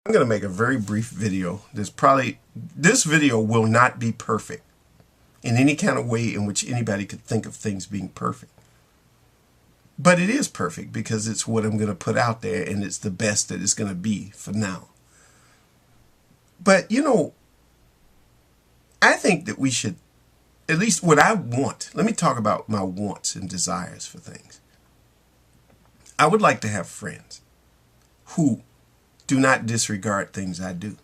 I'm going to make a very brief video. This video will not be perfect in any kind of way in which anybody could think of things being perfect. But it is perfect because it's what I'm going to put out there, and it's the best that it's going to be for now. But, I think that we should, at least what I want, let me talk about my wants and desires for things. I would like to have friends who do not disregard things I do.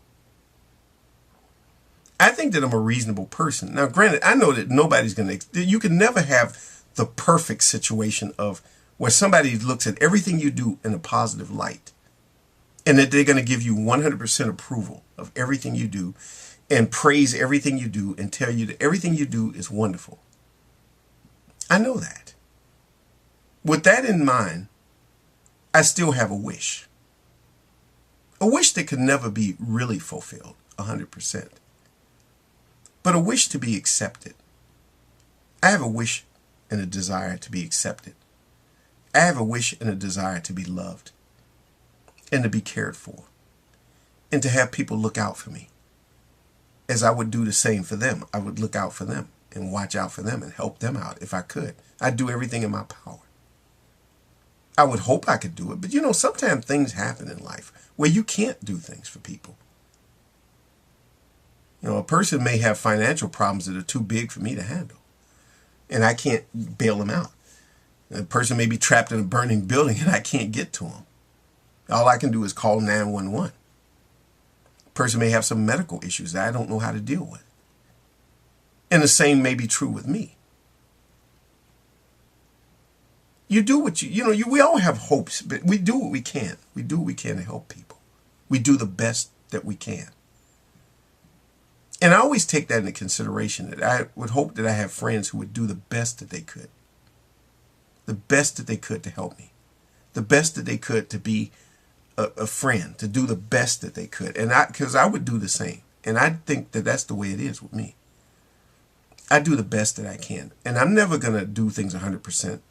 I think that I'm a reasonable person. Now, granted, I know that nobody's going to, you can never have the perfect situation of where somebody looks at everything you do in a positive light and that they're going to give you 100% approval of everything you do and praise everything you do and tell you that everything you do is wonderful. I know that. With that in mind, I still have a wish. A wish that could never be really fulfilled 100%. But a wish to be accepted. I have a wish and a desire to be accepted. I have a wish and a desire to be loved and to be cared for and to have people look out for me. As I would do the same for them, I would look out for them and watch out for them and help them out if I could. I'd do everything in my power. I would hope I could do it, but sometimes things happen in life where you can't do things for people. A person may have financial problems that are too big for me to handle, and I can't bail them out. A person may be trapped in a burning building and I can't get to them. All I can do is call 911. A person may have some medical issues that I don't know how to deal with. And the same may be true with me. You do what we all have hopes, but we do what we can. We do what we can to help people. We do the best that we can. And I always take that into consideration, that I would hope that I have friends who would do the best that they could. The best that they could to help me. The best that they could to be a friend, to do the best that they could. And because I would do the same. And I think that that's the way it is with me. I do the best that I can. And I'm never going to do things 100%.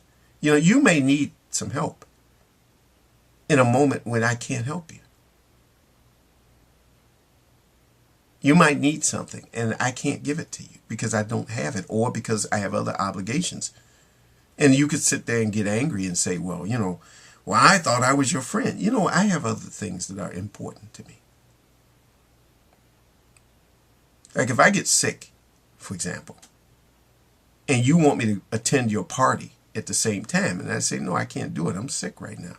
You may need some help in a moment when I can't help you. You might need something and I can't give it to you because I don't have it or because I have other obligations. And you could sit there and get angry and say, well, I thought I was your friend. I have other things that are important to me. Like if I get sick, for example, and you want me to attend your party at the same time, and I say, no, I can't do it. I'm sick right now.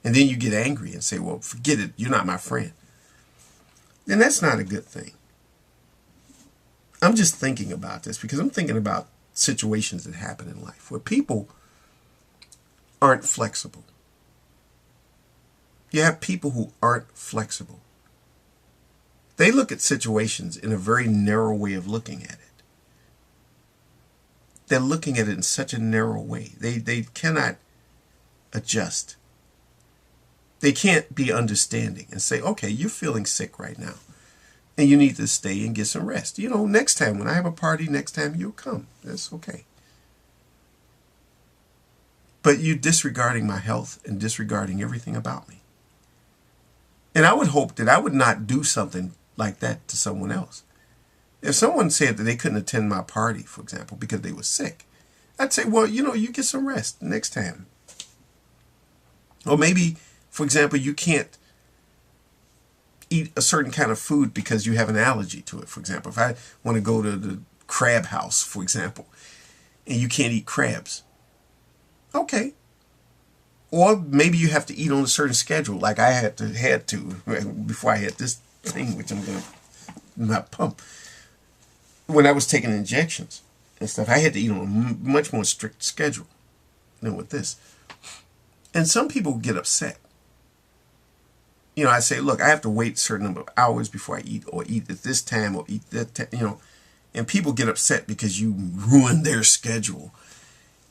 And then you get angry and say, well, forget it. You're not my friend. Then that's not a good thing. I'm just thinking about this because I'm thinking about situations that happen in life where people aren't flexible. You have people who aren't flexible. They look at situations in a very narrow way of looking at it. They're looking at it in such a narrow way. They cannot adjust. They can't be understanding and say, okay, you're feeling sick right now and you need to stay and get some rest. Next time when I have a party, next time you'll come. That's okay. But you're disregarding my health and disregarding everything about me. And I would hope that I would not do something like that to someone else. If someone said that they couldn't attend my party, for example, because they were sick, I'd say, well, you get some rest next time. Or maybe, for example, you can't eat a certain kind of food because you have an allergy to it. For example, if I want to go to the crab house, for example, and you can't eat crabs. Okay. Or maybe you have to eat on a certain schedule, like I had to before I had this thing, which I'm going to not pump. When I was taking injections and stuff, I had to eat on a much more strict schedule than with this. And some people get upset. I say, look, I have to wait a certain number of hours before I eat, or eat at this time, or eat that time, and people get upset because you ruined their schedule.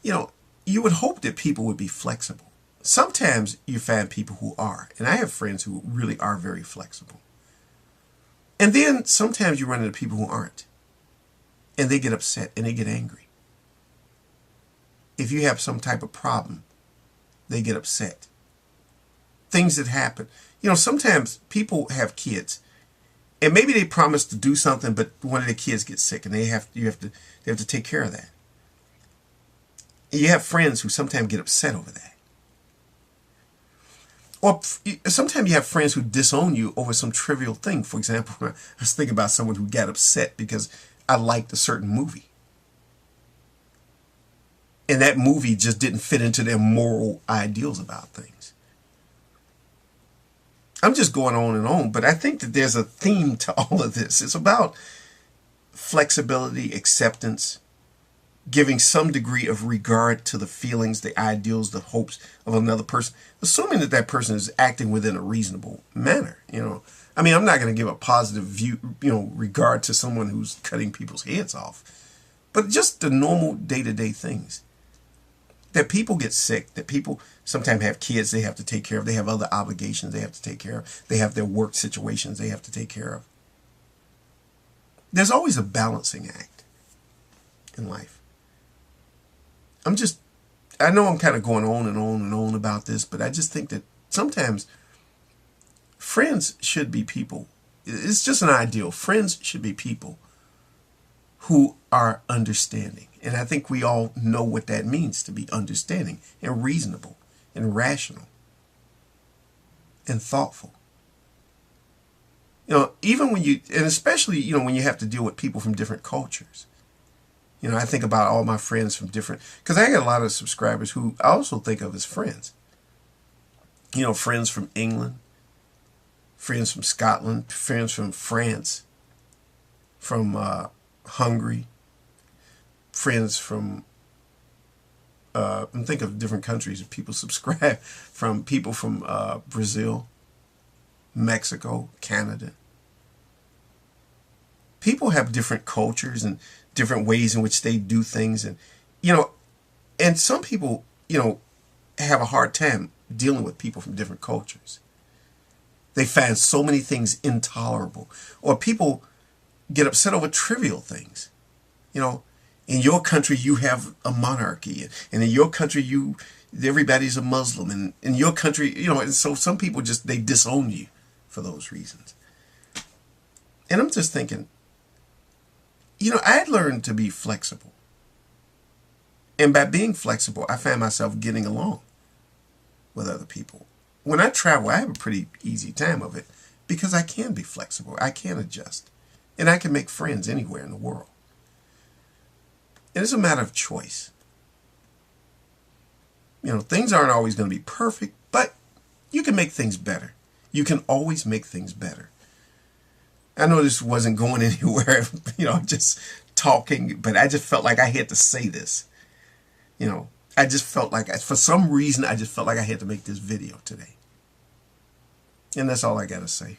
You would hope that people would be flexible. Sometimes you find people who are, and I have friends who really are very flexible. And then sometimes you run into people who aren't. And they get upset and they get angry. If you have some type of problem, they get upset. Things that happen. You know, sometimes people have kids, and maybe they promise to do something, but one of the kids gets sick, and they have to take care of that. And you have friends who sometimes get upset over that. Or sometimes you have friends who disown you over some trivial thing. For example, I was thinking about someone who got upset because I liked a certain movie. And that movie just didn't fit into their moral ideals about things. I'm just going on and on, but I think that there's a theme to all of this. It's about flexibility, acceptance, giving some degree of regard to the feelings, the ideals, the hopes of another person, assuming that that person is acting within a reasonable manner. You know, I mean, I'm not going to give a positive view, regard to someone who's cutting people's heads off, but just the normal day-to-day things. That people get sick, that people sometimes have kids they have to take care of, they have other obligations they have to take care of, they have their work situations they have to take care of. There's always a balancing act in life. I know I'm kind of going on and on and on about this, but I just think that sometimes friends should be people. It's just an ideal. Friends should be people who are understanding. And I think we all know what that means, to be understanding and reasonable and rational and thoughtful. Even when and especially, when you have to deal with people from different cultures. I think about all my friends from different, because I got a lot of subscribers who I also think of as friends. Friends from England, friends from Scotland, friends from France, from Hungary, friends from, I'm thinking of different countries that people subscribe from, people from Brazil, Mexico, Canada. People have different cultures and different ways in which they do things. And some people, have a hard time dealing with people from different cultures. They find so many things intolerable. Or people get upset over trivial things. In your country, you have a monarchy. And in your country, everybody's a Muslim. And in your country, and so some people they disown you for those reasons. And I'm just thinking, I learned to be flexible. And by being flexible, I find myself getting along with other people. When I travel, I have a pretty easy time of it because I can be flexible. I can adjust. And I can make friends anywhere in the world. And it's a matter of choice. Things aren't always going to be perfect, but you can make things better. You can always make things better. I know this wasn't going anywhere, just talking, but I just felt like I had to say this. I just felt like, for some reason, I just felt like I had to make this video today. And that's all I got to say.